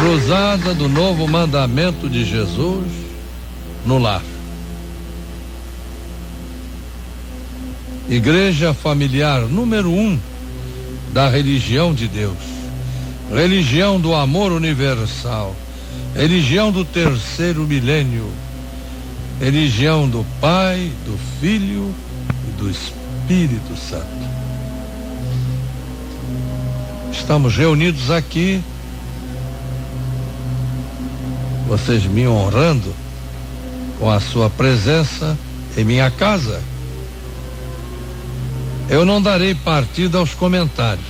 Cruzada do novo mandamento de Jesus no lar. Igreja familiar número 1 da religião de Deus, religião do amor universal, religião do terceiro milênio, religião do Pai, do Filho e do Espírito Santo. Estamos reunidos aqui, vocês me honrando com a sua presença em minha casa. Eu não darei partida aos comentários.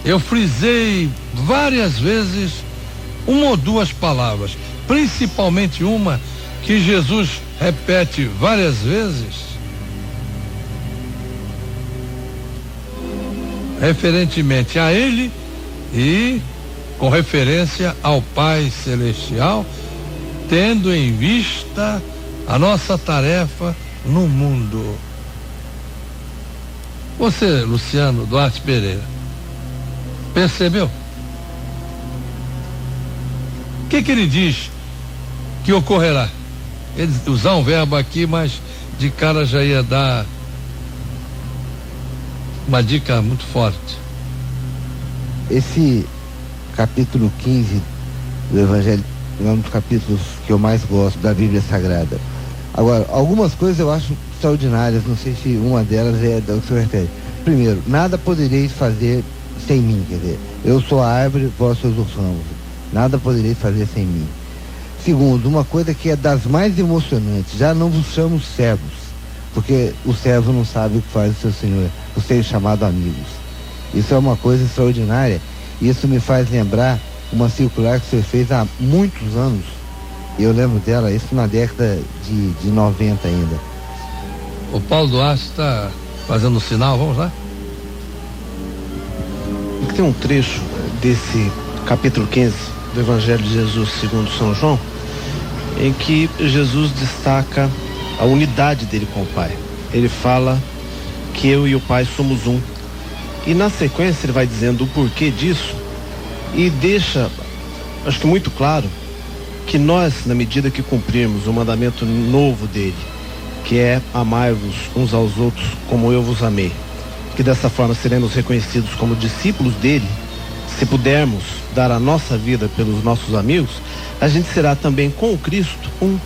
Eu frisei várias vezes uma ou duas palavras, principalmente uma que Jesus repete várias vezes, referentemente a Ele e com referência ao Pai Celestial, tendo em vista a nossa tarefa no mundo. Você, Luciano Duarte Pereira, percebeu? O que ele diz que ocorrerá? Ele usar um verbo aqui, mas de cara já ia dar uma dica muito forte. Esse capítulo 15 do Evangelho é um dos capítulos que eu mais gosto da Bíblia Sagrada. Agora, algumas coisas eu acho extraordinárias, não sei se uma delas é do que o senhor refere. Primeiro, nada podereis fazer sem mim, quer dizer, eu sou a árvore, vós sois os ramos, nada podereis fazer sem mim. Segundo, uma coisa que é das mais emocionantes, já não vos chamo servos, porque o servo não sabe o que faz o seu senhor, vocês chamado amigos. Isso é uma coisa extraordinária, e isso me faz lembrar uma circular que o senhor fez há muitos anos. Eu lembro dela, isso na década de 90 ainda. O Paulo Duarte está fazendo um sinal, vamos lá? Tem um trecho desse capítulo 15 do Evangelho de Jesus segundo São João, em que Jesus destaca a unidade dele com o Pai. Ele fala que eu e o Pai somos um. E na sequência ele vai dizendo o porquê disso e deixa, acho que muito claro, que nós, na medida que cumprirmos o mandamento novo dele, que é amai-vos uns aos outros como eu vos amei, que dessa forma seremos reconhecidos como discípulos dele, se pudermos dar a nossa vida pelos nossos amigos, a gente será também com o Cristo um.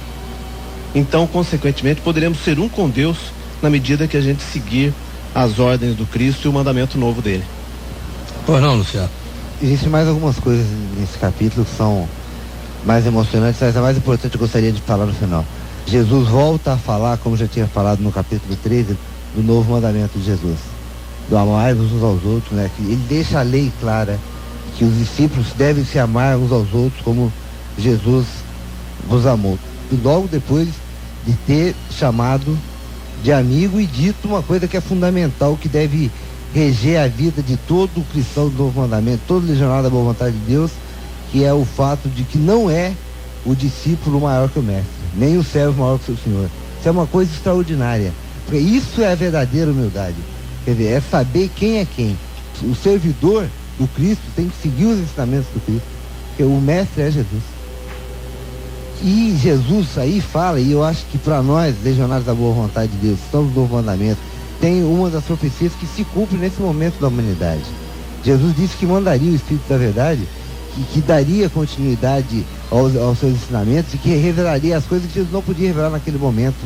Então, consequentemente, poderemos ser um com Deus na medida que a gente seguir as ordens do Cristo e o mandamento novo dele. Pois não, Luciano? Existem mais algumas coisas nesse capítulo que são mais emocionantes, mas a mais importante eu gostaria de falar no final. Jesus volta a falar, como já tinha falado no capítulo 13, do novo mandamento de Jesus, do amar-vos uns aos outros, né? Ele deixa a lei clara, que os discípulos devem se amar uns aos outros como Jesus vos amou. E logo depois de ter chamado de amigo e dito uma coisa que é fundamental, que deve reger a vida de todo cristão do novo mandamento, todo legionário da boa vontade de Deus, que é o fato de que não é o discípulo maior que o mestre, nem o servo maior que o seu senhor. Isso é uma coisa extraordinária, porque isso é a verdadeira humildade. Quer dizer, é saber quem é quem. O servidor do Cristo tem que seguir os ensinamentos do Cristo, porque o mestre é Jesus. E Jesus aí fala, e eu acho que para nós, legionários da boa vontade de Deus, estamos no novo mandamento, tem uma das profecias que se cumpre nesse momento da humanidade. Jesus disse que mandaria o Espírito da verdade, que daria continuidade aos seus ensinamentos e que revelaria as coisas que Jesus não podia revelar naquele momento.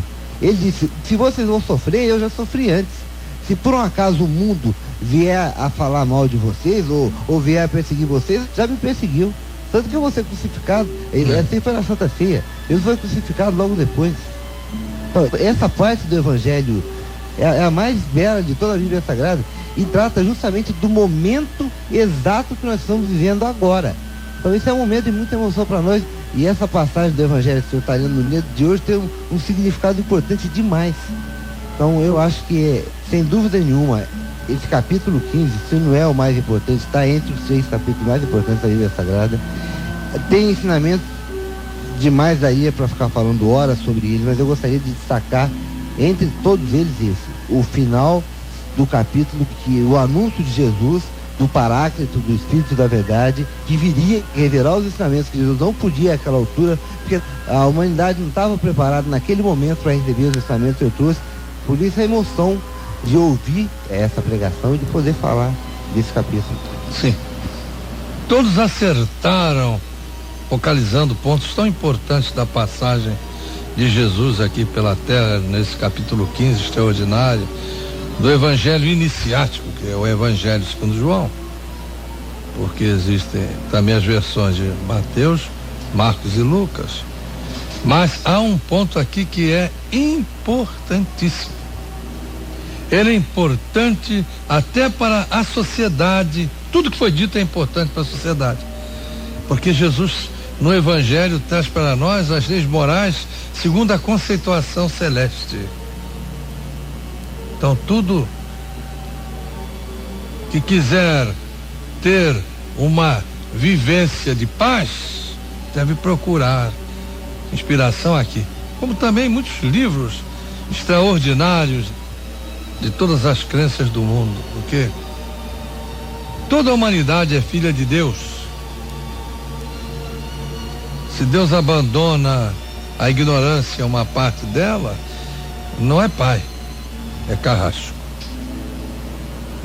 Ele disse, se vocês vão sofrer, eu já sofri antes. Se por um acaso o mundo vier a falar mal de vocês ou vier a perseguir vocês, já me perseguiu. Tanto que eu vou ser crucificado. Assim foi na Santa Ceia. Ele foi crucificado logo depois. Então, essa parte do Evangelho é a mais bela de toda a Bíblia Sagrada e trata justamente do momento exato que nós estamos vivendo agora. Então esse é um momento de muita emoção para nós, e essa passagem do Evangelho que o senhor está lendo no dia de hoje tem um significado importante demais. Então eu acho que, sem dúvida nenhuma, esse capítulo 15, se não é o mais importante, está entre os 6 capítulos mais importantes da Bíblia Sagrada. Tem ensinamento demais daí para ficar falando horas sobre ele, mas eu gostaria de destacar entre todos eles isso, o final do capítulo, que o anúncio de Jesus do Paráclito, do Espírito da Verdade, que viria revelar os ensinamentos que Jesus não podia àquela altura, porque a humanidade não estava preparada naquele momento para receber os ensinamentos que eu trouxe. Por isso a emoção de ouvir essa pregação e de poder falar desse capítulo. Sim. Todos acertaram, focalizando pontos tão importantes da passagem de Jesus aqui pela terra, nesse capítulo 15 extraordinário, do evangelho iniciático, que é o evangelho segundo João, porque existem também as versões de Mateus, Marcos e Lucas, mas há um ponto aqui que é importantíssimo. Ele é importante até para a sociedade. Tudo que foi dito é importante para a sociedade, porque Jesus no evangelho traz para nós as leis morais segundo a conceituação celeste. Então tudo que quiser ter uma vivência de paz deve procurar inspiração aqui, como também muitos livros extraordinários de todas as crenças do mundo, porque toda a humanidade é filha de Deus. Se Deus abandona a ignorância, uma parte dela, não é pai, é carrasco.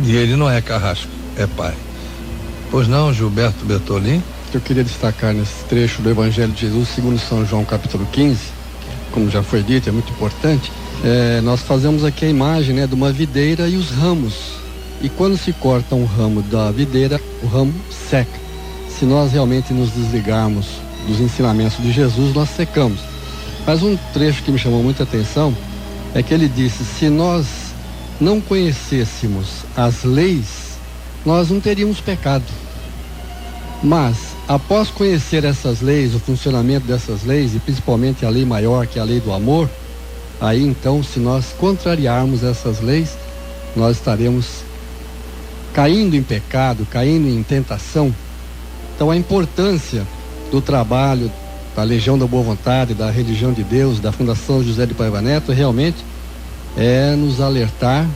E ele não é carrasco, é pai. Pois não, Gilberto Bertolin? Eu queria destacar nesse trecho do Evangelho de Jesus, segundo São João, capítulo 15, como já foi dito, é muito importante. Nós fazemos aqui a imagem, de uma videira e os ramos. E quando se corta um ramo da videira, o ramo seca. Se nós realmente nos desligarmos dos ensinamentos de Jesus, nós secamos. Mas um trecho que me chamou muita atenção é que ele disse: se nós não conhecêssemos as leis, nós não teríamos pecado. Mas, após conhecer essas leis, o funcionamento dessas leis, e principalmente a lei maior, que é a lei do amor, aí então, se nós contrariarmos essas leis, nós estaremos caindo em pecado, caindo em tentação. Então a importância do trabalho da Legião da Boa Vontade, da Religião de Deus, da Fundação José de Paiva Neto, realmente é nos alertar,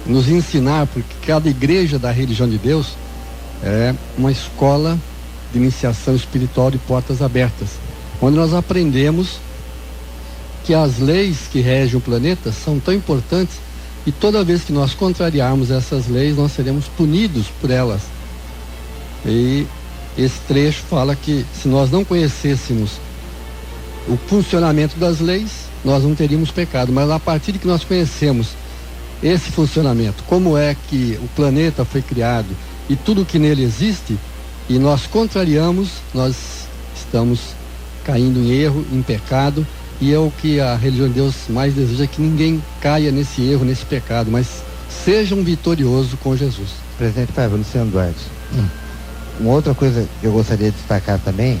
nos ensinar, porque cada igreja da Religião de Deus é uma escola de iniciação espiritual de portas abertas, onde nós aprendemos que as leis que regem o planeta são tão importantes, e toda vez que nós contrariarmos essas leis, nós seremos punidos por elas. E esse trecho fala que se nós não conhecêssemos o funcionamento das leis, nós não teríamos pecado. Mas a partir de que nós conhecemos esse funcionamento, como é que o planeta foi criado e tudo que nele existe, e nós contrariamos, nós estamos caindo em erro, em pecado. E é o que a religião de Deus mais deseja, que ninguém caia nesse erro, nesse pecado, mas seja um vitorioso com Jesus. Presidente Paiva, Luciano Duarte. Uma outra coisa que eu gostaria de destacar também,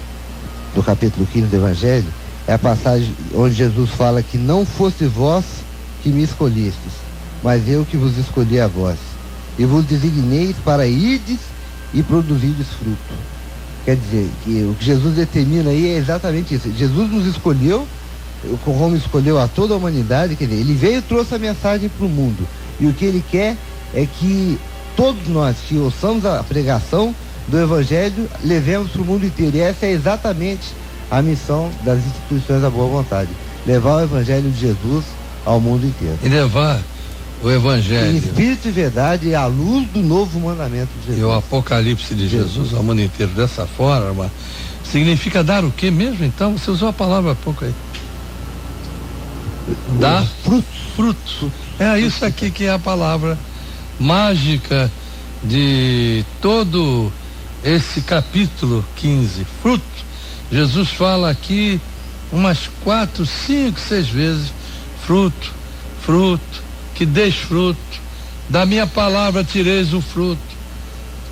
do capítulo 15 do Evangelho, é a passagem onde Jesus fala que não fosse vós que me escolhestes, mas eu que vos escolhi a vós, e vos designeis para irdes e produzirdes fruto. Quer dizer, que o que Jesus determina aí é exatamente isso. Jesus nos escolheu, como escolheu a toda a humanidade, quer dizer, ele veio e trouxe a mensagem para o mundo, e o que ele quer é que todos nós que ouçamos a pregação do Evangelho levemos para o mundo inteiro, e essa é exatamente a missão das instituições da Boa Vontade, levar o Evangelho de Jesus ao mundo inteiro. E levar o Evangelho em espírito e verdade, à luz do novo mandamento de Jesus. E o Apocalipse de Jesus ao mundo inteiro dessa forma significa dar o que mesmo? Então, você usou a palavra há pouco aí. Dar frutos. É isso aqui que é a palavra mágica de todo esse capítulo 15. Fruto. Jesus fala aqui umas 4, 5, 6 vezes: fruto, fruto, que deis fruto, da minha palavra tireis o fruto.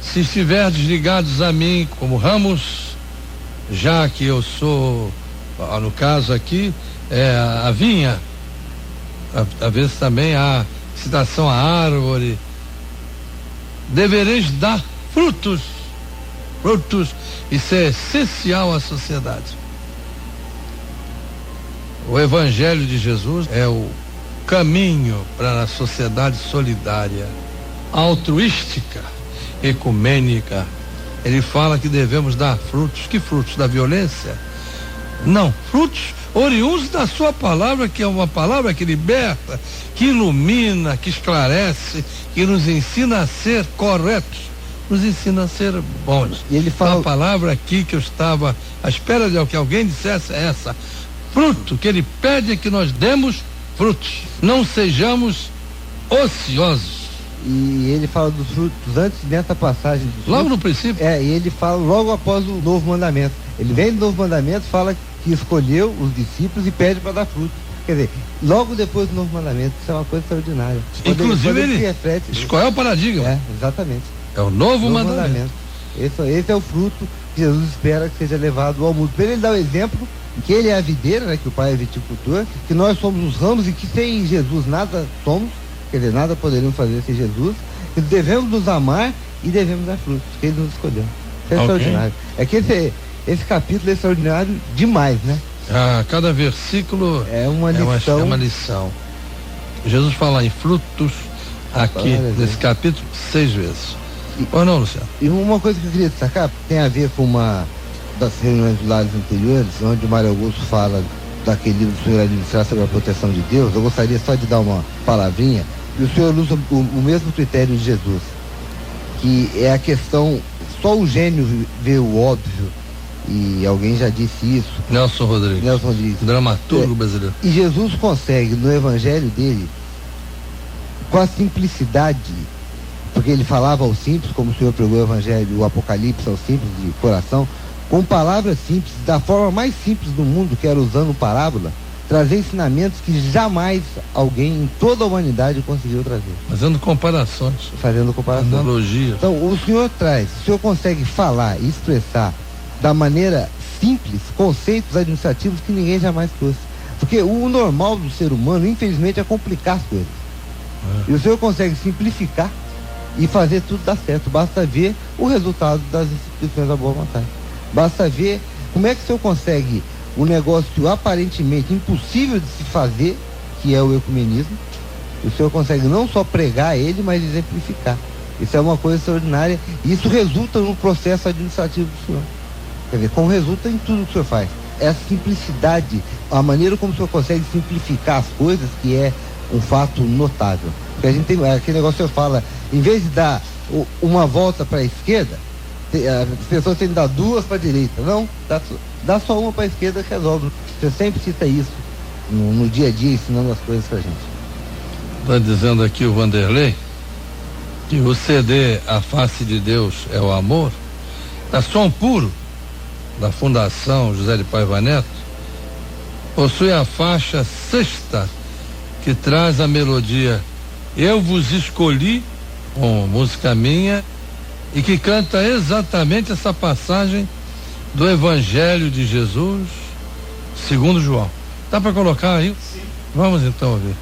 Se estiverdes ligados a mim como ramos, já que eu sou, no caso aqui, é a vinha, às vezes também há citação à árvore, devereis dar frutos, isso é essencial à sociedade. O Evangelho de Jesus é o caminho para a sociedade solidária, altruística, ecumênica. Ele fala que devemos dar frutos. Que frutos? Da violência? Não, frutos oriundos da sua palavra, que é uma palavra que liberta, que ilumina, que esclarece, que nos ensina a ser corretos, nos ensina a ser bons. E ele fala... A palavra aqui que eu estava à espera de que alguém dissesse é essa: fruto. Que ele pede é que nós demos frutos, não sejamos ociosos. E ele fala dos frutos antes dessa passagem. Logo no princípio. E ele fala logo após o novo mandamento. Ele vem do novo mandamento, fala que escolheu os discípulos e pede para dar fruto. Quer dizer, logo depois do novo mandamento. Isso é uma coisa extraordinária. Inclusive ele reflete. Qual é o paradigma? Exatamente. É o novo mandamento. Esse é o fruto que Jesus espera que seja levado ao mundo. Ele dá o exemplo que ele é a videira, né, que o Pai é viticultor, que nós somos os ramos e que sem Jesus nada somos, quer dizer, nada poderíamos fazer sem Jesus, e devemos nos amar e devemos dar frutos, que ele nos escolheu. Isso é extraordinário. É que esse capítulo é extraordinário demais, né? Cada versículo é uma lição. É uma lição. Jesus fala em frutos aqui nesse capítulo 6 vezes. Ou não, Luciano? E uma coisa que eu queria destacar, tem a ver com uma das reuniões dos lares anteriores, onde o Mário Augusto fala daquele livro do senhor administrar sobre a proteção de Deus. Eu gostaria só de dar uma palavrinha, e o senhor usa o mesmo critério de Jesus, que é a questão, só o gênio vê o óbvio, e alguém já disse isso. Nelson Rodrigues. Dramaturgo brasileiro. E Jesus consegue, no evangelho dele, com a simplicidade, porque ele falava aos simples, como o senhor pregou o evangelho, o Apocalipse aos simples de coração, com palavras simples, da forma mais simples do mundo, que era usando parábola, trazer ensinamentos que jamais alguém em toda a humanidade conseguiu trazer. Fazendo comparações. Analogia. Então, o senhor consegue falar e expressar da maneira simples conceitos administrativos que ninguém jamais trouxe. Porque o normal do ser humano, infelizmente, é complicar as coisas. E o senhor consegue simplificar e fazer tudo dar certo. Basta ver o resultado das instituições da boa vontade. Basta ver como é que o senhor consegue um negócio aparentemente impossível de se fazer, que é o ecumenismo. O senhor consegue não só pregar ele, mas exemplificar. Isso é uma coisa extraordinária. E isso resulta no processo administrativo do senhor. Quer dizer, como resulta em tudo que o senhor faz. Essa simplicidade, a maneira como o senhor consegue simplificar as coisas, que é um fato notável. Porque a gente tem aquele negócio que o senhor fala, em vez de dar uma volta para a esquerda, as pessoas têm que dar duas para a direita. Não, dá só uma para a esquerda que resolve. Você sempre cita isso no dia a dia, ensinando as coisas para a gente. Está dizendo aqui o Vanderlei que o CD A Face de Deus é o Amor, da Som Puro, da Fundação José de Paiva Neto, possui a faixa 6ª, que traz a melodia Eu Vos Escolhi, com música minha, e que canta exatamente essa passagem do Evangelho de Jesus segundo João. Dá para colocar aí? Sim. Vamos então ouvir.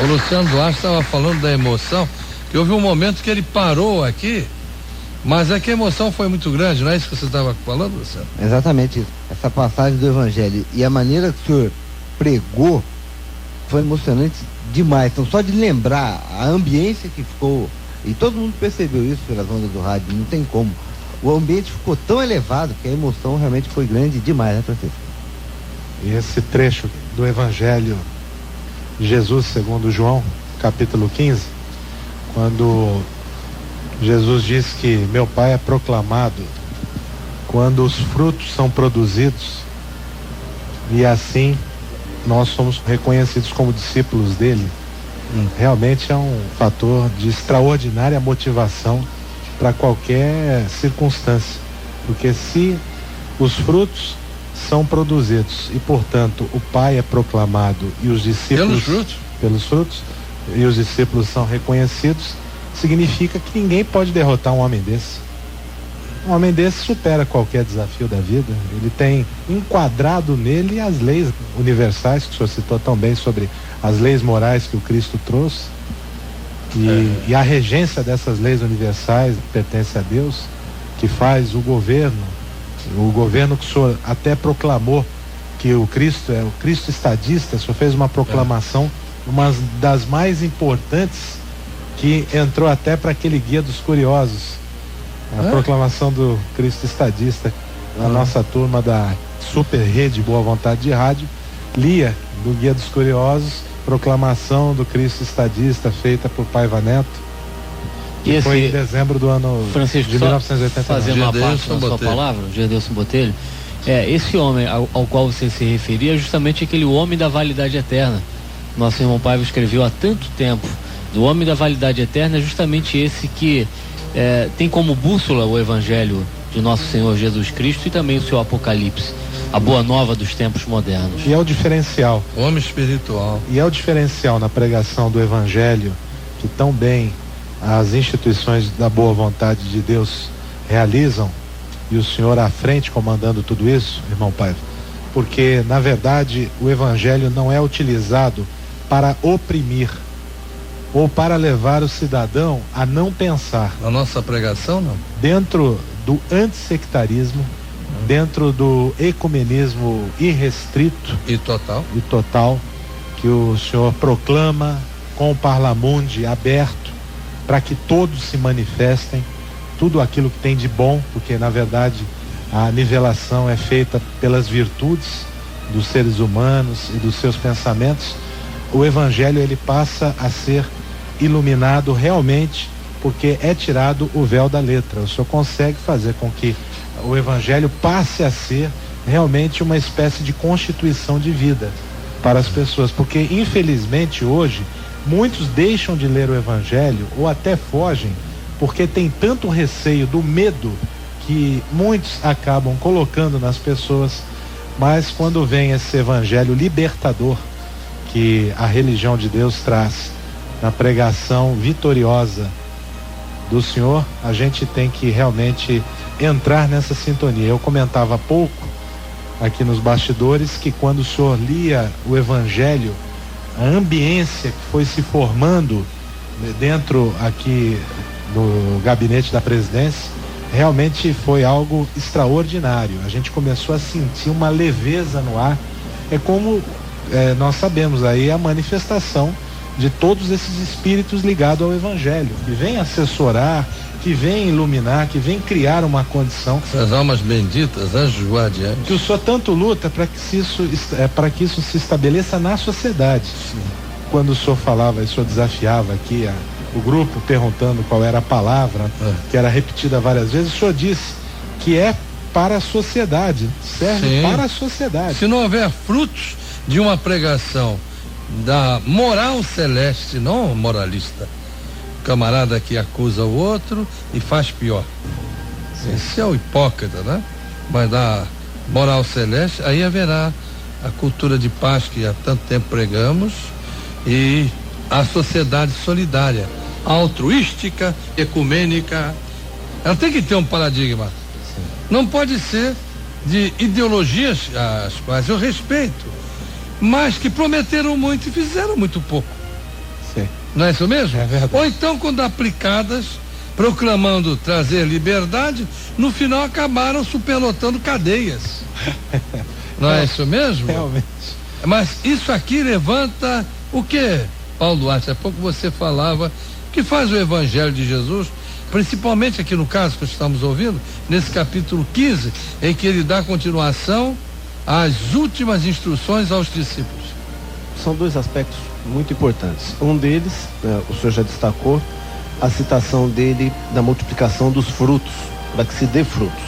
O Luciano Duarte estava falando da emoção, que houve um momento que ele parou aqui, mas é que a emoção foi muito grande, não é isso que você estava falando, Luciano? Exatamente isso. Essa passagem do Evangelho e a maneira que o senhor pregou foi emocionante demais. Então, só de lembrar a ambiência que ficou, e todo mundo percebeu isso pelas ondas do rádio, não tem como. O ambiente ficou tão elevado que a emoção realmente foi grande demais, né, Francisco? E esse trecho do Evangelho de Jesus segundo João, capítulo 15, quando Jesus diz que meu Pai é proclamado quando os frutos são produzidos, e assim nós somos reconhecidos como discípulos dele. Realmente é um fator de extraordinária motivação para qualquer circunstância, porque se os frutos são produzidos e, portanto, o Pai é proclamado e os discípulos pelos frutos e os discípulos são reconhecidos, significa que ninguém pode derrotar um homem desse. Um homem desse supera qualquer desafio da vida. Ele tem enquadrado nele as leis universais, que o senhor citou tão bem sobre as leis morais que o Cristo trouxe. E a regência dessas leis universais pertence a Deus, que faz o governo que o senhor até proclamou que o Cristo é o Cristo estadista. O senhor fez uma proclamação, uma das mais importantes, que entrou até para aquele Guia dos Curiosos, a proclamação do Cristo estadista. A nossa turma da Super Rede Boa Vontade de Rádio lia do Guia dos Curiosos, proclamação do Cristo estadista feita por Paiva Neto, que foi em dezembro do ano Francisco, de 1989. Fazendo uma parte da sua palavra, Gedeilson Botelho, esse homem ao qual você se referia é justamente aquele homem da validade eterna. Nosso irmão Paiva escreveu há tanto tempo do homem da validade eterna, é justamente esse que tem como bússola o Evangelho de nosso Senhor Jesus Cristo e também o seu Apocalipse, a boa nova dos tempos modernos. E é o diferencial. O homem espiritual. E é o diferencial na pregação do Evangelho, que tão bem as instituições da boa vontade de Deus realizam, e o senhor à frente comandando tudo isso, irmão Paiva, porque na verdade o Evangelho não é utilizado para oprimir ou para levar o cidadão a não pensar. A nossa pregação, não? Dentro do antissectarismo, dentro do ecumenismo irrestrito e total, que o senhor proclama com o Parlamundi aberto para que todos se manifestem, tudo aquilo que tem de bom, porque na verdade a nivelação é feita pelas virtudes dos seres humanos e dos seus pensamentos. O Evangelho ele passa a ser iluminado realmente, porque é tirado o véu da letra. O senhor consegue fazer com que o Evangelho passe a ser realmente uma espécie de constituição de vida para as pessoas, porque infelizmente hoje muitos deixam de ler o Evangelho ou até fogem, porque tem tanto receio do medo que muitos acabam colocando nas pessoas. Mas quando vem esse Evangelho libertador que a religião de Deus traz na pregação vitoriosa do Senhor, a gente tem que realmente entrar nessa sintonia. Eu comentava há pouco aqui nos bastidores que quando o senhor lia o Evangelho, a ambiência que foi se formando dentro aqui no gabinete da presidência realmente foi algo extraordinário. A gente começou a sentir uma leveza no ar. É como nós sabemos aí a manifestação de todos esses espíritos ligados ao Evangelho, que vem assessorar, que vem iluminar, que vem criar uma condição. Essas almas benditas, anjos guardiães. Que o senhor tanto luta para que isso se estabeleça na sociedade. Sim. Quando o senhor falava, o senhor desafiava aqui o grupo perguntando qual era a palavra, que era repetida várias vezes, o senhor disse que é para a sociedade, serve Sim. para a sociedade. Se não houver frutos de uma pregação da moral celeste, não moralista, o camarada que acusa o outro e faz pior. Sim. Esse é o hipócrita, né? Mas da moral celeste, aí haverá a cultura de paz que há tanto tempo pregamos e a sociedade solidária, altruística, ecumênica. Ela tem que ter um paradigma. Sim. Não pode ser de ideologias às quais eu respeito, mas que prometeram muito e fizeram muito pouco. Não é isso mesmo? É verdade. Ou então, quando aplicadas, proclamando trazer liberdade, no final acabaram superlotando cadeias. Não é isso mesmo? Realmente. Mas isso aqui levanta o quê, Paulo Duarte? Há pouco você falava que faz o Evangelho de Jesus, principalmente aqui no caso que estamos ouvindo, nesse capítulo 15, em que ele dá continuação às últimas instruções aos discípulos. São dois aspectos muito importantes. Um deles, o senhor já destacou, a citação dele da multiplicação dos frutos, para que se dê frutos.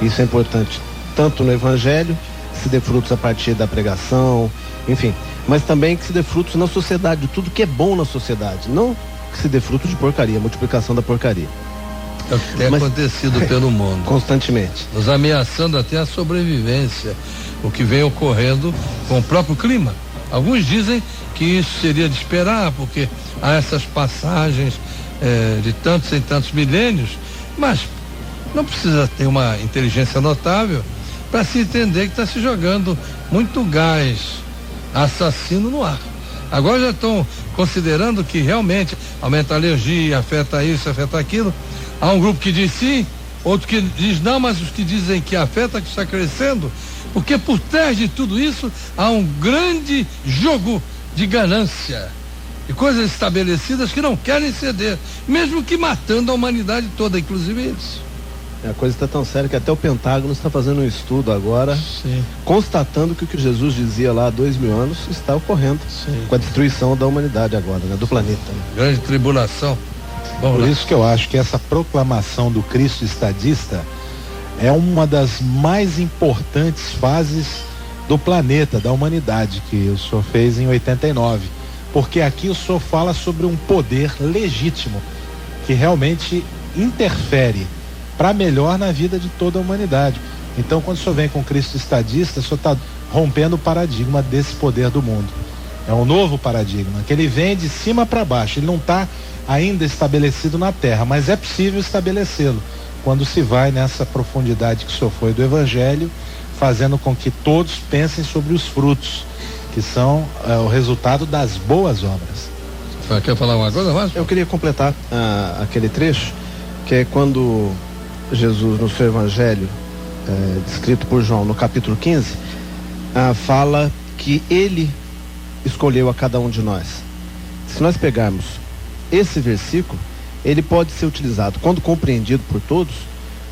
Isso é importante, tanto no Evangelho, que se dê frutos a partir da pregação, enfim, mas também que se dê frutos na sociedade, tudo que é bom na sociedade, não que se dê fruto de porcaria, a multiplicação da porcaria. É o que tem acontecido pelo mundo. Constantemente. Nos ameaçando até a sobrevivência, o que vem ocorrendo com o próprio clima. Alguns dizem que isso seria de esperar, porque há essas passagens de tantos em tantos milênios, mas não precisa ter uma inteligência notável para se entender que está se jogando muito gás assassino no ar. Agora já estão considerando que realmente aumenta a alergia, afeta isso, afeta aquilo. Há um grupo que diz sim, outro que diz não, mas os que dizem que afeta, que está crescendo, porque por trás de tudo isso há um grande jogo de ganância e coisas estabelecidas que não querem ceder, mesmo que matando a humanidade toda, inclusive eles. A coisa está tão séria que até o Pentágono está fazendo um estudo agora, Sim. constatando que o que Jesus dizia lá há 2000 anos está ocorrendo. Sim. Com a destruição da humanidade agora, né? Do planeta. Né? Grande tribulação. Por isso que eu acho que essa proclamação do Cristo estadista é uma das mais importantes fases do planeta, da humanidade, que o senhor fez em 89. Porque aqui o senhor fala sobre um poder legítimo que realmente interfere para melhor na vida de toda a humanidade. Então, quando o senhor vem com Cristo estadista, o senhor está rompendo o paradigma desse poder do mundo. É um novo paradigma, que ele vem de cima para baixo, ele não está ainda estabelecido na terra, mas é possível estabelecê-lo quando se vai nessa profundidade que o senhor foi do Evangelho, fazendo com que todos pensem sobre os frutos, que são o resultado das boas obras. Quer falar uma coisa, Márcio? Eu queria completar aquele trecho, que é quando Jesus, no seu Evangelho, descrito por João no capítulo 15, fala que ele escolheu a cada um de nós. Se nós pegarmos esse versículo, ele pode ser utilizado, quando compreendido por todos,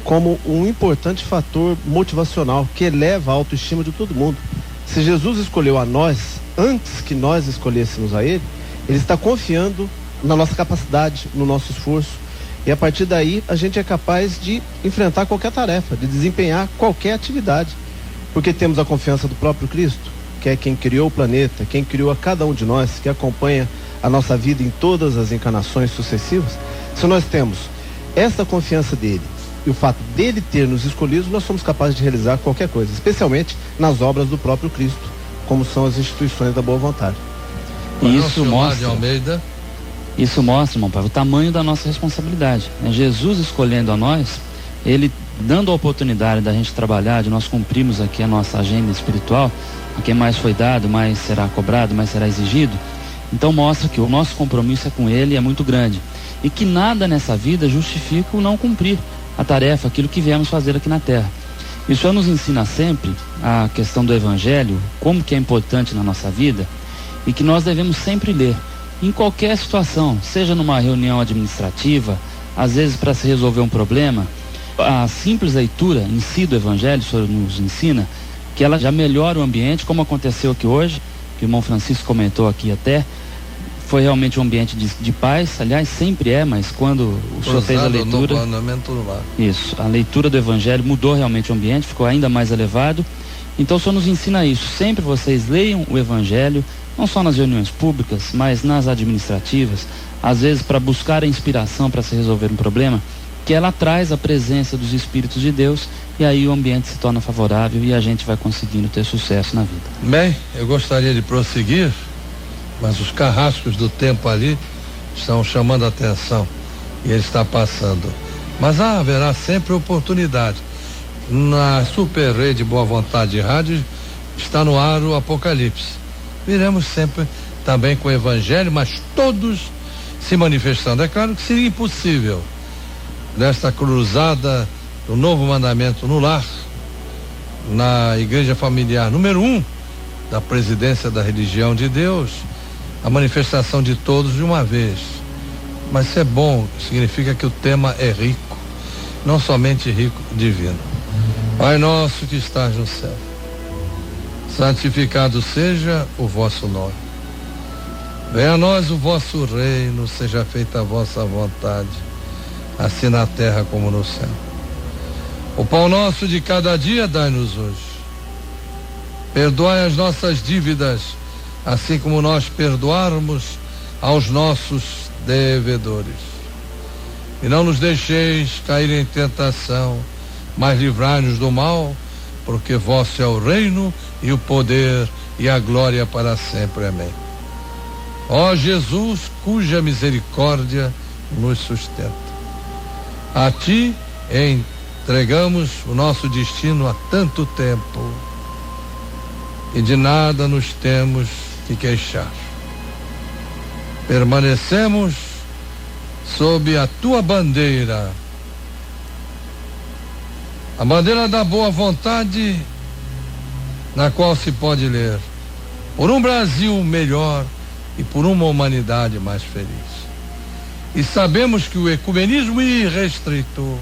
como um importante fator motivacional que eleva a autoestima de todo mundo. Se Jesus escolheu a nós antes que nós escolhêssemos a ele está confiando na nossa capacidade, no nosso esforço, e a partir daí a gente é capaz de enfrentar qualquer tarefa, de desempenhar qualquer atividade, porque temos a confiança do próprio Cristo, que é quem criou o planeta, quem criou a cada um de nós, que acompanha a nossa vida em todas as encarnações sucessivas. Se nós temos essa confiança dele e o fato dele ter nos escolhido, nós somos capazes de realizar qualquer coisa, especialmente nas obras do próprio Cristo, como são as instituições da boa vontade. Isso mostra, irmão Pablo, o tamanho da nossa responsabilidade. Jesus escolhendo a nós, ele dando a oportunidade da gente trabalhar, de nós cumprirmos aqui a nossa agenda espiritual, a quem mais foi dado, mais será cobrado, mais será exigido. Então mostra que o nosso compromisso é com ele, é muito grande, e que nada nessa vida justifica o não cumprir a tarefa, aquilo que viemos fazer aqui na terra. Isso nos ensina sempre a questão do Evangelho, como que é importante na nossa vida, e que nós devemos sempre ler, em qualquer situação, seja numa reunião administrativa, às vezes para se resolver um problema. A simples leitura em si do Evangelho, o Senhor nos ensina que ela já melhora o ambiente, como aconteceu aqui hoje, que o irmão Francisco comentou aqui até. Foi realmente um ambiente de paz, aliás sempre é, mas quando o senhor fez a leitura, isso, a leitura do Evangelho mudou realmente o ambiente, ficou ainda mais elevado. Então o senhor nos ensina isso, sempre vocês leiam o Evangelho, não só nas reuniões públicas, mas nas administrativas, às vezes para buscar a inspiração para se resolver um problema, que ela traz a presença dos Espíritos de Deus, e aí o ambiente se torna favorável e a gente vai conseguindo ter sucesso na vida. Bem, eu gostaria de prosseguir, mas os carrascos do tempo ali estão chamando a atenção e ele está passando. Mas haverá sempre oportunidade. Na Super Rede Boa Vontade Rádio está no ar o Apocalipse. Viremos sempre também com o Evangelho, mas todos se manifestando. É claro que seria impossível nesta cruzada do novo mandamento no lar, na igreja familiar número 1 da presidência da religião de Deus, a manifestação de todos de uma vez. Mas isso é bom, significa que o tema é rico, não somente rico, divino. Pai nosso que estás no céu, santificado seja o vosso nome. Venha a nós o vosso reino, seja feita a vossa vontade, assim na terra como no céu. O pão nosso de cada dia dai-nos hoje. Perdoai as nossas dívidas, assim como nós perdoarmos aos nossos devedores. E não nos deixeis cair em tentação, mas livrai-nos do mal, porque vosso é o reino e o poder e a glória para sempre. Amém. Ó Jesus, cuja misericórdia nos sustenta. A ti entregamos o nosso destino há tanto tempo e de nada nos temos que queixar. Permanecemos sob a tua bandeira, a bandeira da boa vontade, na qual se pode ler: por um Brasil melhor e por uma humanidade mais feliz. E sabemos que o ecumenismo irrestrito,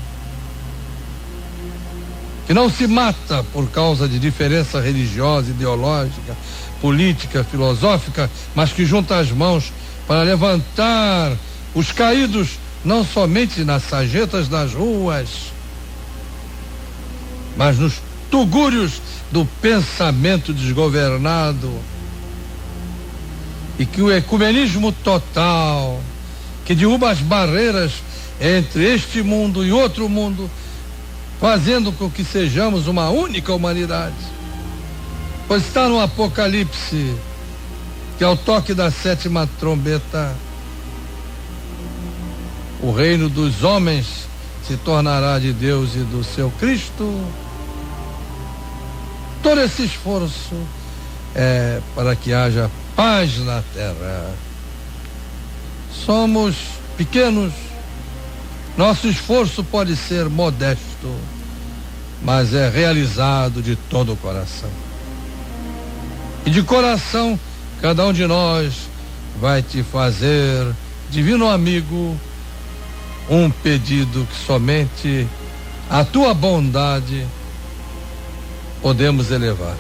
que não se mata por causa de diferença religiosa, ideológica, política, filosófica, mas que junta as mãos para levantar os caídos, não somente nas sarjetas das ruas, mas nos tugúrios do pensamento desgovernado. E que o ecumenismo total, que derruba as barreiras entre este mundo e outro mundo, fazendo com que sejamos uma única humanidade. Pois está no Apocalipse que ao toque da 7ª trombeta, o reino dos homens se tornará de Deus e do seu Cristo. Todo esse esforço é para que haja paz na terra. Somos pequenos, nosso esforço pode ser modesto, mas é realizado de todo o coração. E de coração, cada um de nós vai te fazer, divino amigo, um pedido que somente a tua bondade podemos elevar.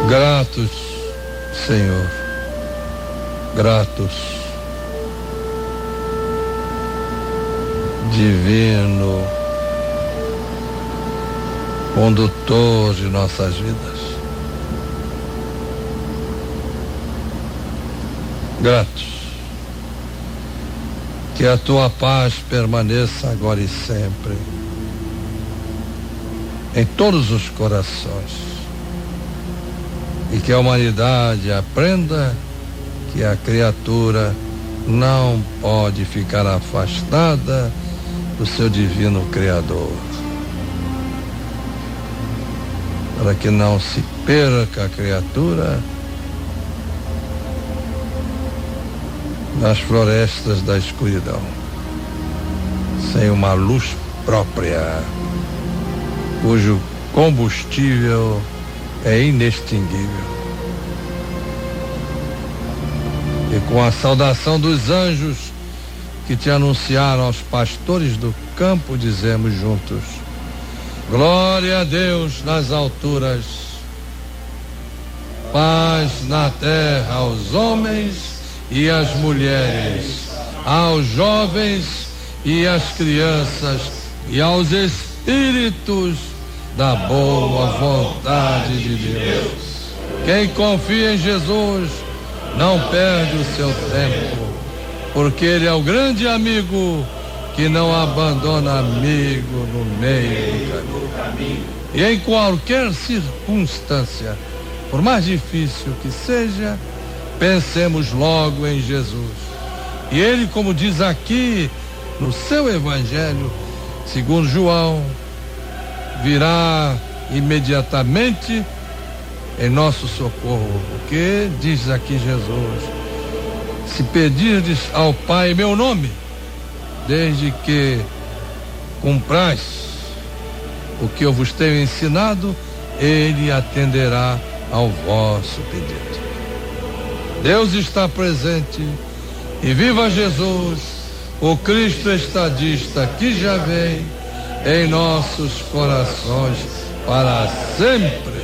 Gratos, Senhor, gratos, divino condutor de nossas vidas. Gratos, que a tua paz permaneça agora e sempre em todos os corações. E que a humanidade aprenda que a criatura não pode ficar afastada do seu divino Criador, para que não se perca a criatura nas florestas da escuridão, sem uma luz própria, cujo combustível é inextinguível. E com a saudação dos anjos que te anunciaram aos pastores do campo, dizemos juntos: glória a Deus nas alturas, paz na terra aos homens e às mulheres, aos jovens e às crianças e aos espíritos espíritos da boa vontade de Deus. Quem confia em Jesus não perde o seu tempo, porque Ele é o grande amigo que não abandona amigo no meio do caminho. E em qualquer circunstância, por mais difícil que seja, pensemos logo em Jesus. E Ele, como diz aqui no seu Evangelho, segundo João, virá imediatamente em nosso socorro, porque diz aqui Jesus: se pedirdes ao Pai em meu nome, desde que cumprais o que eu vos tenho ensinado, Ele atenderá ao vosso pedido. Deus está presente e viva Jesus, o Cristo estadista que já vem em nossos corações para sempre.